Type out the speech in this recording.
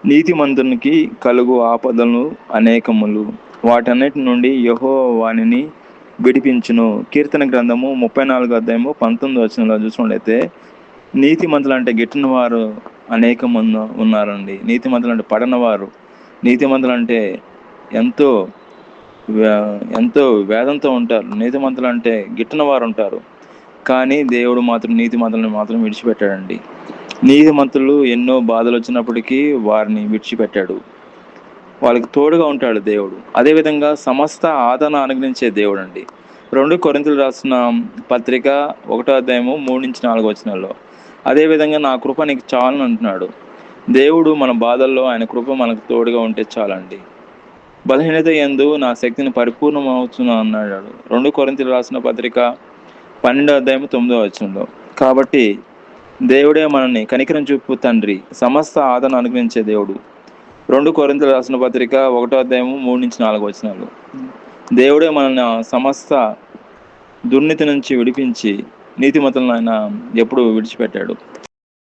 నీతిమంతునికి కలుగు ఆపదలు అనేకములు, వాటన్నిటి నుండి యెహోవా వానిని విడిపించును. కీర్తన గ్రంథము 34 అధ్యాయము 19 చూసినట్లయితే, నీతిమంతులు అంటే గిట్టిన వారు అనేక మంది ఉన్నారండి. నీతిమంతులు అంటే పడనవారు, నీతిమంతులు అంటే ఎంతో ఎంతో వేదంతో ఉంటారు. నీతిమంతులు అంటే గిట్టిన వారు ఉంటారు. కానీ దేవుడు మాత్రం నీతిమంతులను మాత్రం విడిచిపెట్టాడండి. నీతిమంతులు ఎన్నో బాధలు వచ్చినప్పటికీ వారిని విడిచిపెట్టాడు. వాళ్ళకి తోడుగా ఉంటాడు దేవుడు. అదేవిధంగా సమస్త ఆదరణ అనుగ్రహించే దేవుడు అండి. 2 కొరింథీయులకు రాసిన పత్రిక 1 అధ్యాయము 3-4 అదేవిధంగా నా కృప నీకు చాలును అంటున్నాడు. దేవుడు మన బాధల్లో ఆయన కృప మనకు తోడుగా ఉంటే చాలండి. బలహీనత యందు నా శక్తిని పరిపూర్ణమవుతున్నా అన్నాడు. 2 కొరింథీయులకు రాసిన పత్రిక 12 అధ్యాయము 9 కాబట్టి దేవుడే మనల్ని కనికరం చూపు తండ్రి, సమస్త ఆదరణ అనుగ్రహించే దేవుడు. 2 కొరింథీయులకు రాసిన పత్రిక 1 అధ్యాయము 3-4 దేవుడే మనల్ని సమస్త దుర్నీతి నుంచి విడిపించి నీతిమంతులను ఆయన ఎప్పుడు విడిచిపెట్టాడు.